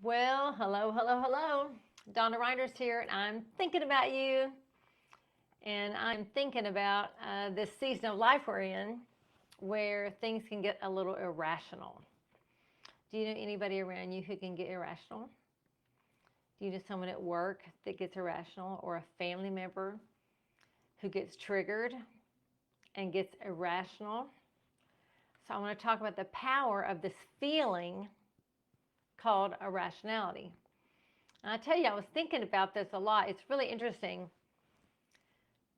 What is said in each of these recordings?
Well, hello, hello, hello. Donna Reiners here, and I'm thinking about you. And I'm thinking about this season of life we're in where things can get a little irrational. Do you know anybody around you who can get irrational? Do you know someone at work that gets irrational, or a family member who gets triggered and gets irrational? So I want to talk about the power of this feeling called irrationality. And I tell you, I was thinking about this a lot. It's really interesting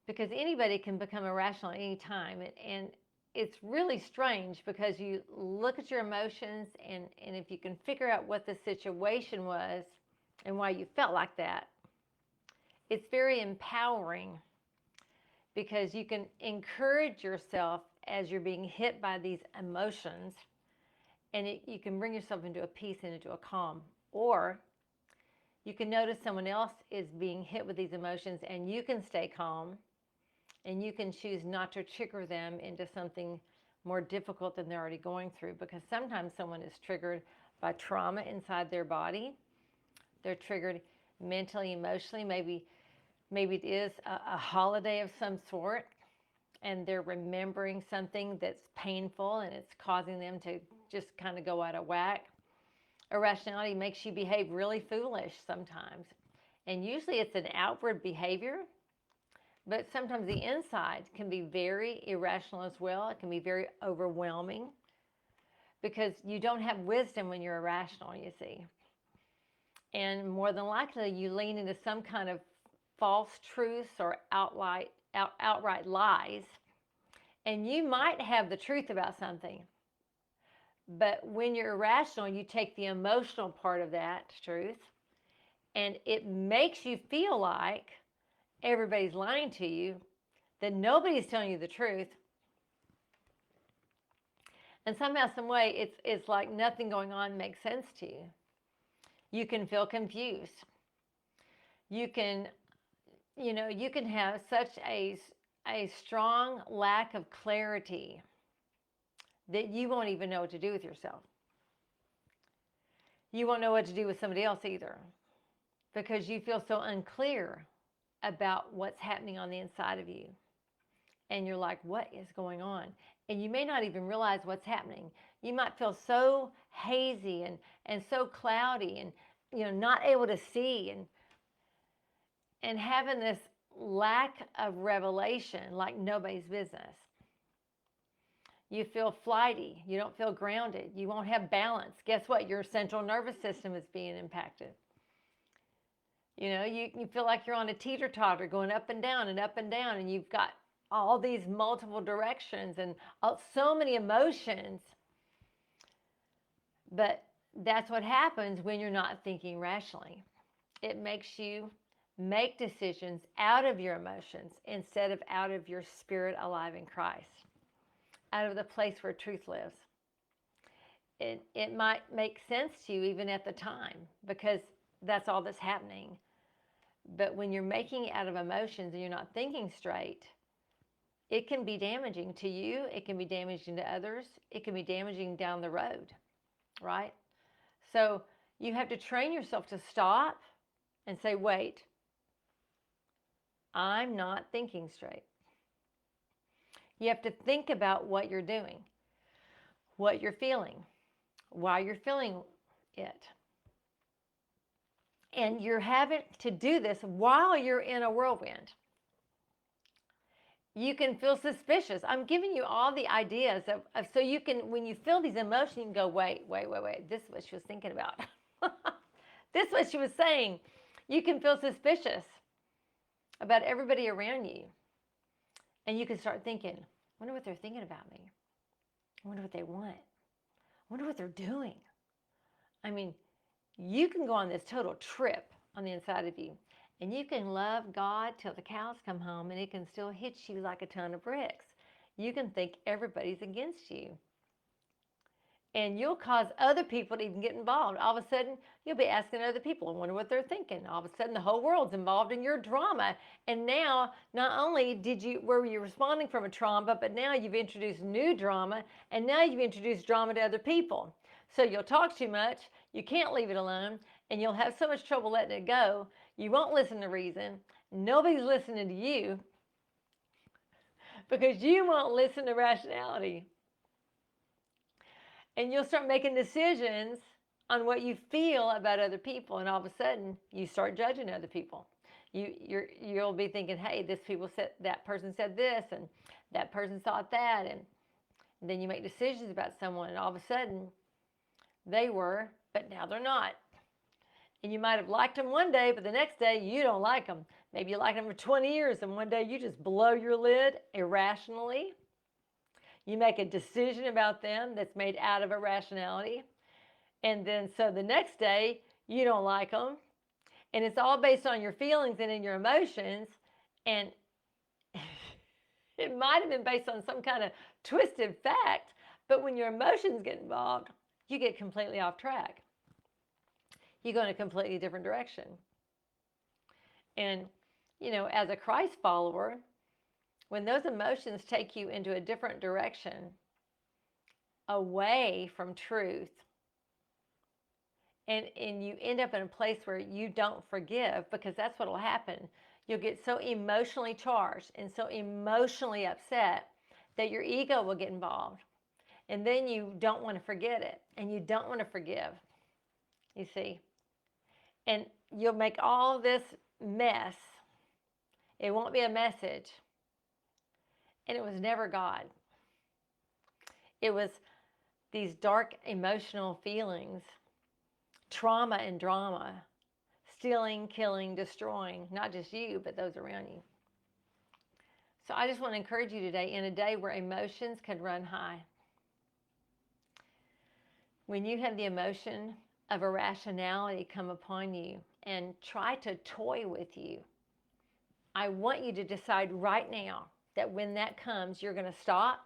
because anybody can become irrational at any time. And it's really strange because you look at your emotions, and if you can figure out what the situation was and why you felt like that, it's very empowering because you can encourage yourself as you're being hit by these emotions, and you can bring yourself into a peace and into a calm. Or you can notice someone else is being hit with these emotions and you can stay calm, and you can choose not to trigger them into something more difficult than they're already going through, because sometimes someone is triggered by trauma inside their body. They're triggered mentally, emotionally. Maybe it is a holiday of some sort, and they're remembering something that's painful and it's causing them to just kind of go out of whack. Irrationality makes you behave really foolish sometimes. And usually it's an outward behavior, but sometimes the inside can be very irrational as well. It can be very overwhelming because you don't have wisdom when you're irrational, you see. And more than likely, you lean into some kind of false truths or outright lies. And you might have the truth about something, but when you're irrational, you take the emotional part of that truth, and it makes you feel like everybody's lying to you, that nobody's telling you the truth. And somehow, some way, it's like nothing going on makes sense to you. You can feel confused. You can, you can have such a strong lack of clarity that you won't even know what to do with yourself. You won't know what to do with somebody else either, because you feel so unclear about what's happening on the inside of you. And you're like, what is going on? And you may not even realize what's happening. You might feel so hazy and so cloudy, and not able to see, and having this lack of revelation like nobody's business. You feel flighty. You don't feel grounded. You won't have balance. Guess what? Your central nervous system is being impacted. You feel like you're on a teeter-totter going up and down and up and down, and you've got all these multiple directions and so many emotions. But that's what happens when you're not thinking rationally. It makes you make decisions out of your emotions instead of out of your spirit alive in Christ, out of the place where truth lives. It might make sense to you even at the time because that's all that's happening. But when you're making it out of emotions and you're not thinking straight, it can be damaging to you. It can be damaging to others. It can be damaging down the road, right? So you have to train yourself to stop and say, wait, I'm not thinking straight. You have to think about what you're doing, what you're feeling, why you're feeling it. And you're having to do this while you're in a whirlwind. You can feel suspicious. I'm giving you all the ideas of so you can, when you feel these emotions, you can go, wait. This is what she was thinking about. This is what she was saying. You can feel suspicious about everybody around you. And you can start thinking, I wonder what they're thinking about me. I wonder what they want. I wonder what they're doing. I mean, you can go on this total trip on the inside of you, and you can love God till the cows come home, and it can still hit you like a ton of bricks. You can think everybody's against you, and you'll cause other people to even get involved. All of a sudden, you'll be asking other people, I wonder what they're thinking. All of a sudden, the whole world's involved in your drama. And now, not only were you responding from a trauma, but now you've introduced new drama, and now you've introduced drama to other people. So you'll talk too much, you can't leave it alone, and you'll have so much trouble letting it go. You won't listen to reason. Nobody's listening to you because you won't listen to rationality. And you'll start making decisions on what you feel about other people, and all of a sudden you start judging other people. You'll be thinking, hey, this people said, that person said this, and that person thought that, and then you make decisions about someone, and all of a sudden they were, but now they're not. And you might have liked them one day, but the next day you don't like them. Maybe you liked them for 20 years, and one day you just blow your lid irrationally. You make a decision about them that's made out of irrationality. And then so the next day you don't like them. And it's all based on your feelings and in your emotions. And it might have been based on some kind of twisted fact, but when your emotions get involved, you get completely off track. You go in a completely different direction. And, as a Christ follower, when those emotions take you into a different direction, away from truth, and you end up in a place where you don't forgive, because that's what will happen. You'll get so emotionally charged and so emotionally upset that your ego will get involved. And then you don't want to forget it, and you don't want to forgive, you see. And you'll make all this mess. It won't be a message. And it was never God. It was these dark emotional feelings, trauma and drama, stealing, killing, destroying, not just you, but those around you. So I just want to encourage you today, in a day where emotions can run high, when you have the emotion of irrationality come upon you and try to toy with you, I want you to decide right now that when that comes, you're going to stop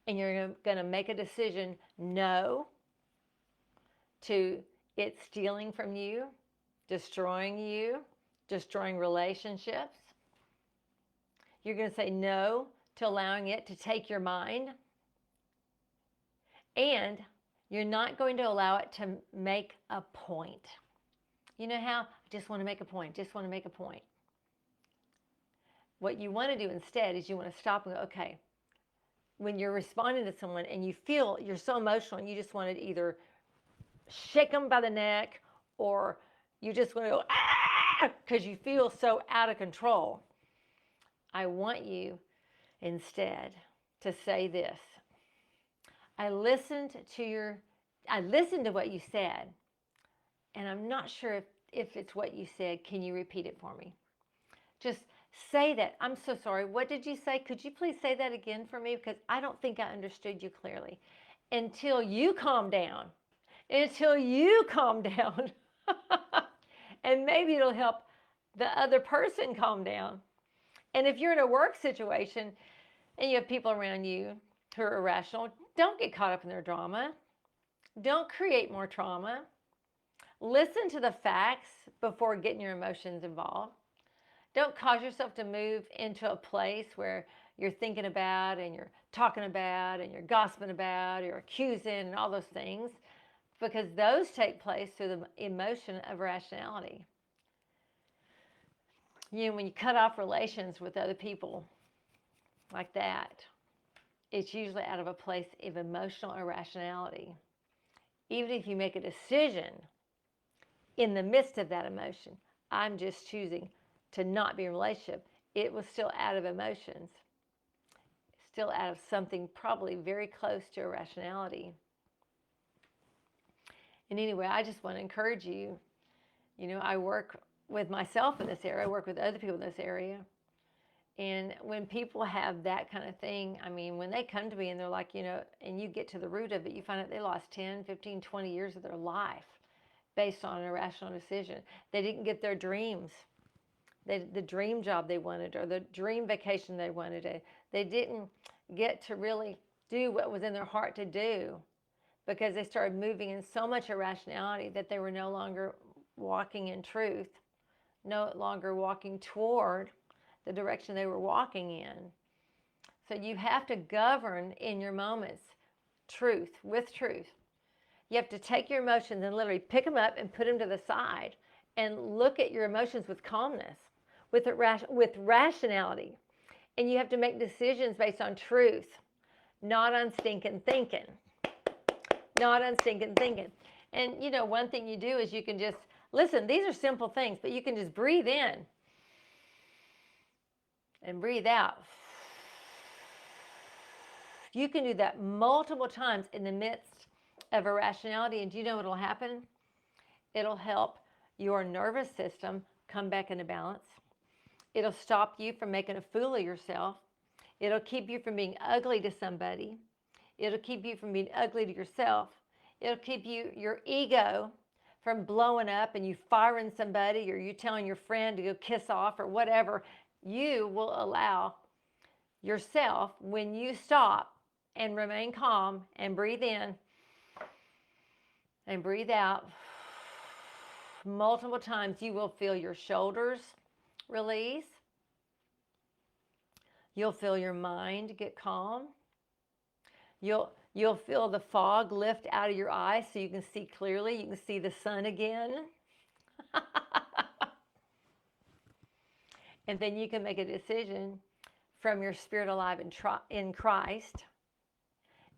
and you're going to make a decision no to it stealing from you, destroying relationships. You're going to say no to allowing it to take your mind. And you're not going to allow it to make a point. You know how? I just want to make a point, just want to make a point. What you want to do instead is you want to stop and go, okay, when you're responding to someone and you feel you're so emotional and you just want to either shake them by the neck, or you just want to go, ah, because you feel so out of control. I want you instead to say this. I listened to what you said, and I'm not sure if it's what you said. Can you repeat it for me? Just say that. I'm so sorry. What did you say? Could you please say that again for me? Because I don't think I understood you clearly. Until you calm down. Until you calm down. And maybe it'll help the other person calm down. And if you're in a work situation and you have people around you who are irrational, don't get caught up in their drama. Don't create more trauma. Listen to the facts before getting your emotions involved. Don't cause yourself to move into a place where you're thinking about and you're talking about and you're gossiping about, you're accusing and all those things, because those take place through the emotion of rationality. When you cut off relations with other people like that, it's usually out of a place of emotional irrationality. Even if you make a decision in the midst of that emotion, I'm just choosing to not be in a relationship, it was still out of emotions, still out of something probably very close to irrationality. And anyway, I just want to encourage you. I work with myself in this area, I work with other people in this area. And when people have that kind of thing, when they come to me and they're like, and you get to the root of it, you find out they lost 10, 15, 20 years of their life based on an irrational decision. They didn't get their dreams. The dream job they wanted, or the dream vacation they wanted. They didn't get to really do what was in their heart to do, because they started moving in so much irrationality that they were no longer walking in truth, no longer walking toward the direction they were walking in. So you have to govern in your moments with truth. You have to take your emotions and literally pick them up and put them to the side and look at your emotions with calmness, with rationality. And you have to make decisions based on truth, not on stinking thinking. Not on stinking thinking. And one thing you do is you can just listen, these are simple things, but you can just breathe in and breathe out. You can do that multiple times in the midst of irrationality, and do you know what will happen? It'll help your nervous system come back into balance. It'll stop you from making a fool of yourself. It'll keep you from being ugly to somebody. It'll keep you from being ugly to yourself. It'll keep your ego from blowing up and you firing somebody, or you telling your friend to go kiss off or whatever. You will allow yourself, when you stop and remain calm and breathe in and breathe out multiple times, you will feel your shoulders release. You'll feel your mind get calm. You'll feel the fog lift out of your eyes so you can see clearly. You can see the sun again. And then you can make a decision from your spirit alive in Christ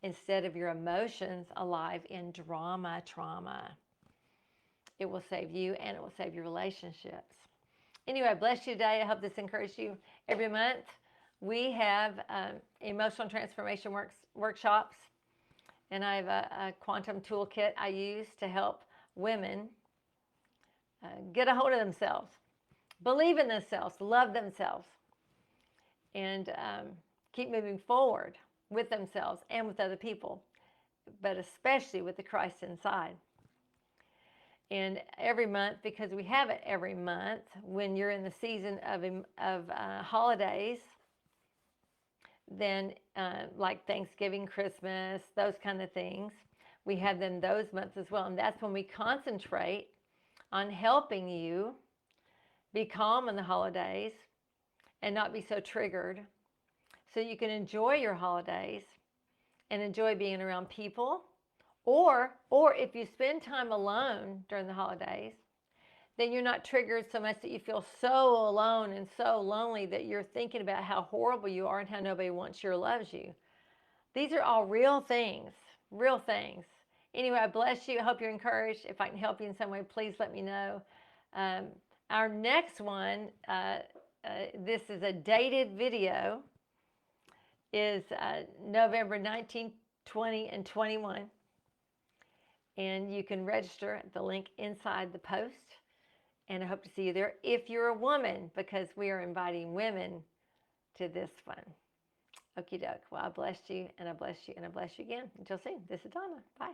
instead of your emotions alive in trauma. It will save you, and it will save your relationships. Anyway, I bless you today. I hope this encouraged you. Every month we have emotional transformation workshops, and I have a quantum toolkit I use to help women get a hold of themselves, believe in themselves, love themselves, and keep moving forward with themselves and with other people, but especially with the Christ inside. And every month, because we have it every month, when you're in the season of holidays, then like Thanksgiving, Christmas, those kind of things, we have them those months as well. And that's when we concentrate on helping you be calm in the holidays and not be so triggered, so you can enjoy your holidays and enjoy being around people. Or if you spend time alone during the holidays, then you're not triggered so much that you feel so alone and so lonely that you're thinking about how horrible you are and how nobody wants you or loves you. These are all real things, real things. Anyway, I bless you. I hope you're encouraged. If I can help you in some way, please let me know. Our next one, this is a dated video, is November 19, 20, and 21. And you can register at the link inside the post. And I hope to see you there if you're a woman, because we are inviting women to this one. Okie doke. Well, I bless you, and I bless you, and I bless you again. Until soon, this is Donna. Bye.